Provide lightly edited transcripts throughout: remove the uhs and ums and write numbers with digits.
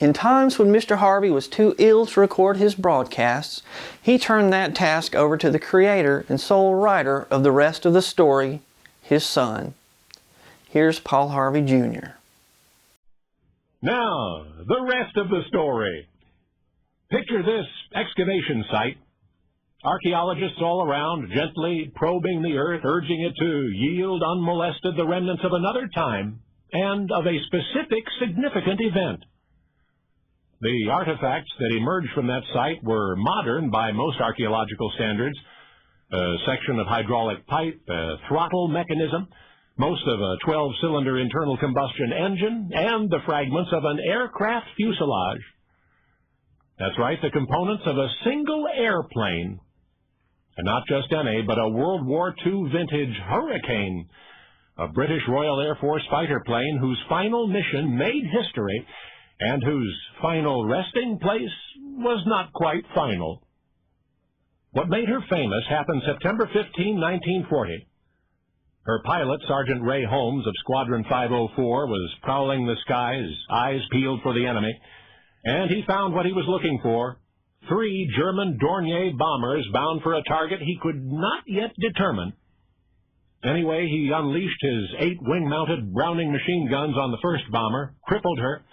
In times when Mr. Harvey was too ill to record his broadcasts, he turned that task over to the creator and sole writer of the rest of the story, his son. Here's Paul Harvey, Jr. Now, the rest of the story. Picture this excavation site. Archaeologists all around gently probing the earth, urging it to yield unmolested the remnants of another time and of a specific significant event. The artifacts that emerged from that site were modern by most archaeological standards. A section of hydraulic pipe, a throttle mechanism, most of a 12-cylinder internal combustion engine, and the fragments of an aircraft fuselage. That's right, the components of a single airplane. And not just any, but a World War II vintage Hurricane, a British Royal Air Force fighter plane whose final mission made history and whose final resting place was not quite final. What made her famous happened September 15, 1940. Her pilot, Sergeant Ray Holmes of Squadron 504, was prowling the skies, eyes peeled for the enemy, and he found what he was looking for: 3 German Dornier bombers bound for a target he could not yet determine. Anyway, he unleashed his 8 wing-mounted Browning machine guns on the first bomber, crippled her.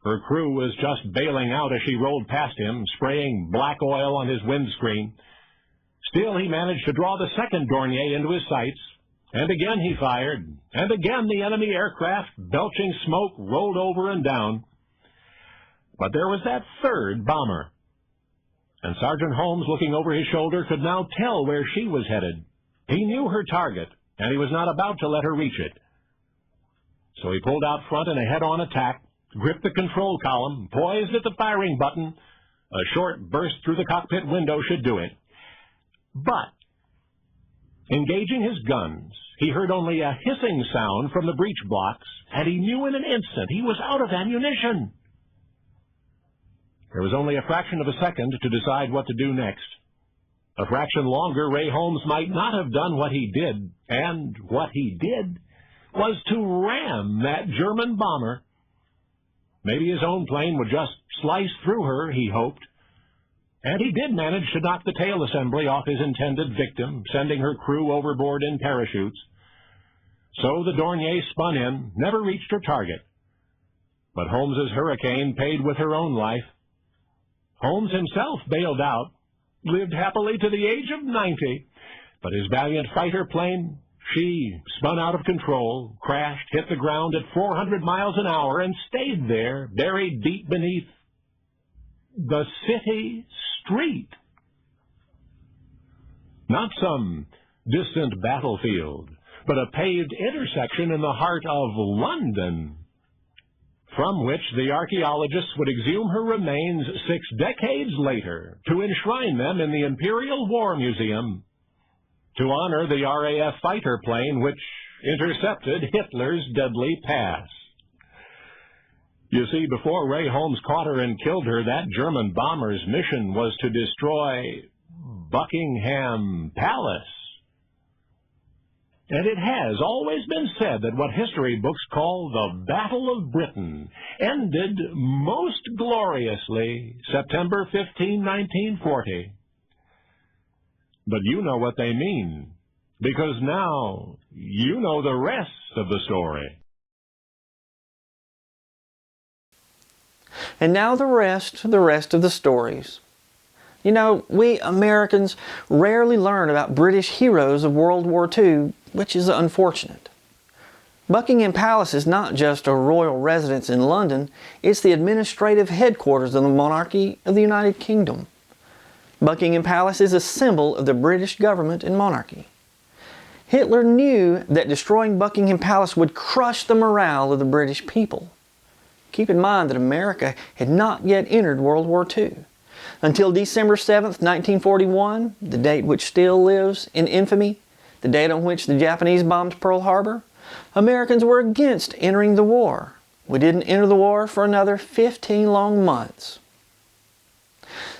Her crew was just bailing out as she rolled past him, spraying black oil on his windscreen. Still, he managed to draw the second Dornier into his sights, and again he fired, and again the enemy aircraft, belching smoke, rolled over and down. But there was that third bomber, and Sergeant Holmes, looking over his shoulder, could now tell where she was headed. He knew her target, and he was not about to let her reach it. So he pulled out front in a head-on attack, gripped the control column, poised at the firing button. A short burst through the cockpit window should do it. But, engaging his guns, he heard only a hissing sound from the breech blocks, and he knew in an instant he was out of ammunition. There was only a fraction of a second to decide what to do next. A fraction longer, Ray Holmes might not have done what he did, and what he did was to ram that German bomber. Maybe his own plane would just slice through her, he hoped. And he did manage to knock the tail assembly off his intended victim, sending her crew overboard in parachutes. So the Dornier spun in, never reached her target. But Holmes's Hurricane paid with her own life. Holmes himself bailed out, lived happily to the age of 90, but his valiant fighter plane, she spun out of control, crashed, hit the ground at 400 miles an hour, and stayed there, buried deep beneath the city street. Not some distant battlefield, but a paved intersection in the heart of London, from which the archaeologists would exhume her remains 6 decades later to enshrine them in the Imperial War Museum, to honor the RAF fighter plane which intercepted Hitler's deadly pass. You see, before Ray Holmes caught her and killed her, that German bomber's mission was to destroy Buckingham Palace. And it has always been said that what history books call the Battle of Britain ended most gloriously September 15, 1940. But you know what they mean, because now you know the rest of the story. And now the rest of the stories. You know, we Americans rarely learn about British heroes of World War II, which is unfortunate. Buckingham Palace is not just a royal residence in London, it's the administrative headquarters of the monarchy of the United Kingdom. Buckingham Palace is a symbol of the British government and monarchy. Hitler knew that destroying Buckingham Palace would crush the morale of the British people. Keep in mind that America had not yet entered World War II. Until December 7th, 1941, the date which still lives in infamy, the date on which the Japanese bombed Pearl Harbor, Americans were against entering the war. We didn't enter the war for another 15 long months.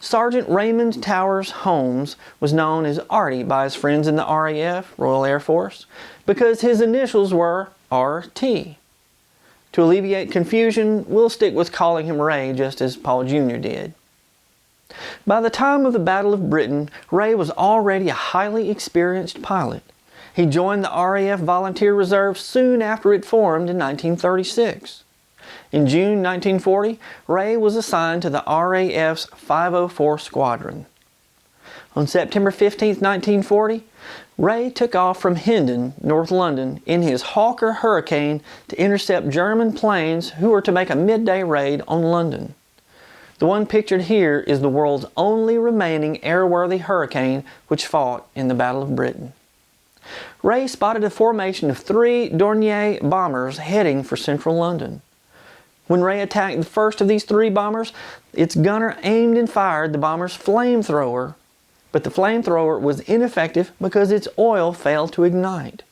Sergeant Raymond Towers Holmes was known as Artie by his friends in the RAF, Royal Air Force, because his initials were RT. To alleviate confusion, we'll stick with calling him Ray just as Paul Jr. did. By the time of the Battle of Britain, Ray was already a highly experienced pilot. He joined the RAF Volunteer Reserve soon after it formed in 1936. In June 1940, Ray was assigned to the RAF's 504 Squadron. On September 15, 1940, Ray took off from Hendon, North London, in his Hawker Hurricane to intercept German planes who were to make a midday raid on London. The one pictured here is the world's only remaining airworthy Hurricane which fought in the Battle of Britain. Ray spotted a formation of 3 Dornier bombers heading for central London. When Ray attacked the first of these 3 bombers, its gunner aimed and fired the bomber's flamethrower, but the flamethrower was ineffective because its oil failed to ignite.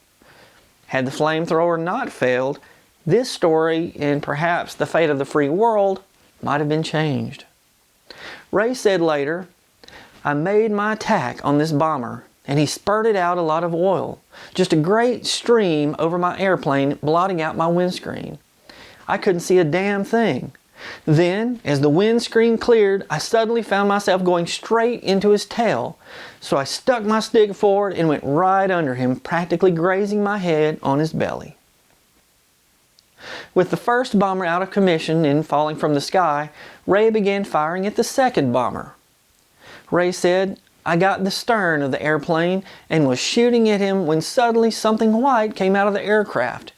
Had the flamethrower not failed, this story, and perhaps the fate of the free world, might have been changed. Ray said later, "I made my attack on this bomber, and he spurted out a lot of oil, just a great stream over my airplane, blotting out my windscreen. I couldn't see a damn thing. Then, as the windscreen cleared, I suddenly found myself going straight into his tail, so I stuck my stick forward and went right under him, practically grazing my head on his belly." With the first bomber out of commission and falling from the sky, Ray began firing at the second bomber. Ray said, "I got the stern of the airplane and was shooting at him when suddenly something white came out of the aircraft.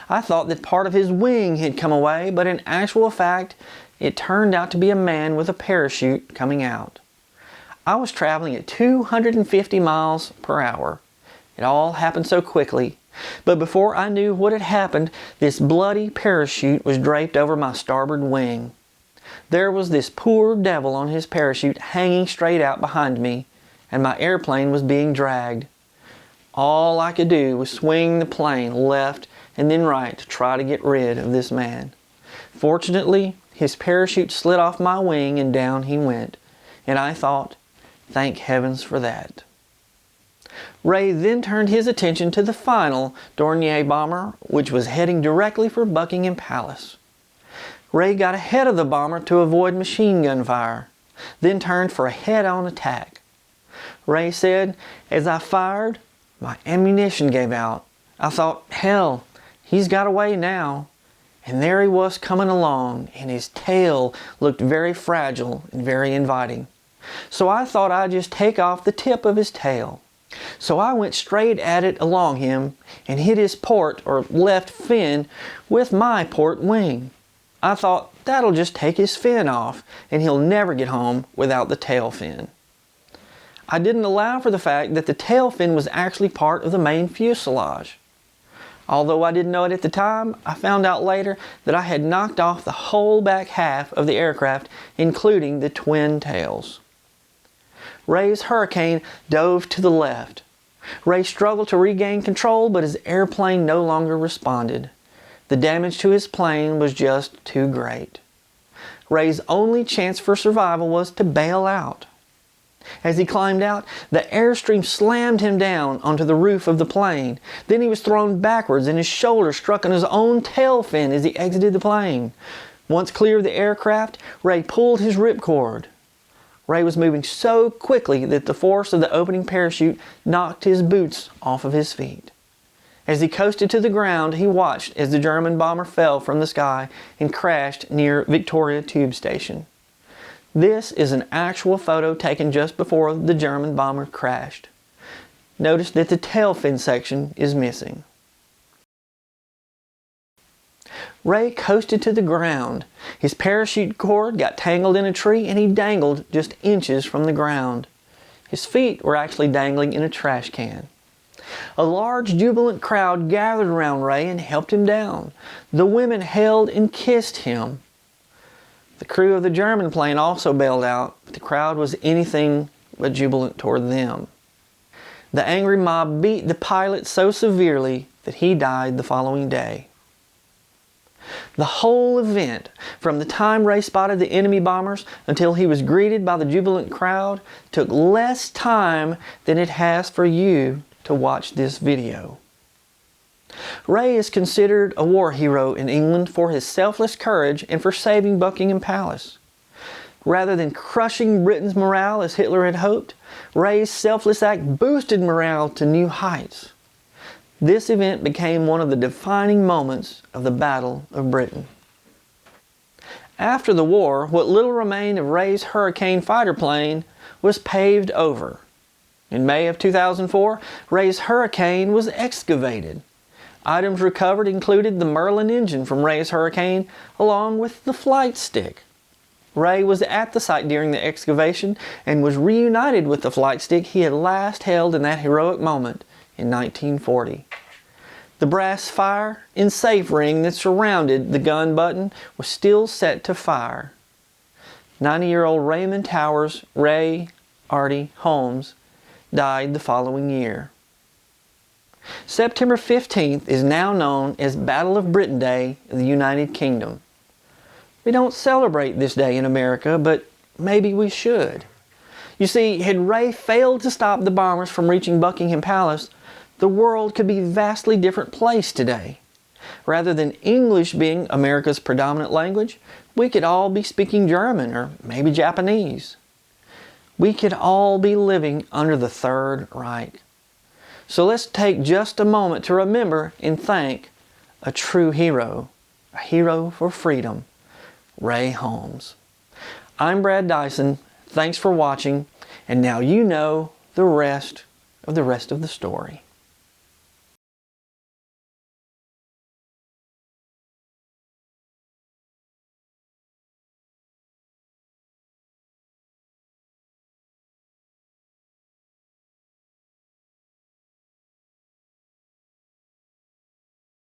I thought that part of his wing had come away, but in actual fact, it turned out to be a man with a parachute coming out. I was traveling at 250 miles per hour. It all happened so quickly, but before I knew what had happened, this bloody parachute was draped over my starboard wing. There was this poor devil on his parachute hanging straight out behind me, and my airplane was being dragged. All I could do was swing the plane left and then right to try to get rid of this man. Fortunately, his parachute slid off my wing and down he went, and I thought, thank heavens for that." Ray then turned his attention to the final Dornier bomber, which was heading directly for Buckingham Palace. Ray got ahead of the bomber to avoid machine gun fire, then turned for a head-on attack. Ray said, "As I fired, my ammunition gave out. I thought, hell, he's got away now." And there he was coming along, and his tail looked very fragile and very inviting. So I thought I'd just take off the tip of his tail. So I went straight at it along him and hit his port or left fin with my port wing. I thought that'll just take his fin off and he'll never get home without the tail fin. I didn't allow for the fact that the tail fin was actually part of the main fuselage. Although I didn't know it at the time, I found out later that I had knocked off the whole back half of the aircraft, including the twin tails. Ray's Hurricane dove to the left. Ray struggled to regain control, but his airplane no longer responded. The damage to his plane was just too great. Ray's only chance for survival was to bail out. As he climbed out, the airstream slammed him down onto the roof of the plane. Then he was thrown backwards and his shoulder struck on his own tail fin as he exited the plane. Once clear of the aircraft, Ray pulled his ripcord. Ray was moving so quickly that the force of the opening parachute knocked his boots off of his feet. As he coasted to the ground, he watched as the German bomber fell from the sky and crashed near Victoria Tube Station. This is an actual photo taken just before the German bomber crashed. Notice that the tail fin section is missing. Ray coasted to the ground. His parachute cord got tangled in a tree and he dangled just inches from the ground. His feet were actually dangling in a trash can. A large jubilant crowd gathered around Ray and helped him down. The women held and kissed him. The crew of the German plane also bailed out, but the crowd was anything but jubilant toward them. The angry mob beat the pilot so severely that he died the following day. The whole event, from the time Ray spotted the enemy bombers until he was greeted by the jubilant crowd, took less time than it has for you to watch this video. Ray is considered a war hero in England for his selfless courage and for saving Buckingham Palace. Rather than crushing Britain's morale as Hitler had hoped, Ray's selfless act boosted morale to new heights. This event became one of the defining moments of the Battle of Britain. After the war, what little remained of Ray's Hurricane fighter plane was paved over. In May of 2004, Ray's Hurricane was excavated. Items recovered included the Merlin engine from Ray's Hurricane, along with the flight stick. Ray was at the site during the excavation and was reunited with the flight stick he had last held in that heroic moment in 1940. The brass fire and safe ring that surrounded the gun button was still set to fire. 90-year-old Raymond Towers Ray Artie Holmes died the following year. September 15th is now known as Battle of Britain Day in the United Kingdom. We don't celebrate this day in America, but maybe we should. You see, had Ray failed to stop the bombers from reaching Buckingham Palace, the world could be a vastly different place today. Rather than English being America's predominant language, we could all be speaking German or maybe Japanese. We could all be living under the Third Reich. So let's take just a moment to remember and thank a true hero, a hero for freedom, Ray Holmes. I'm Brad Dison. Thanks for watching, and now you know the rest of the story.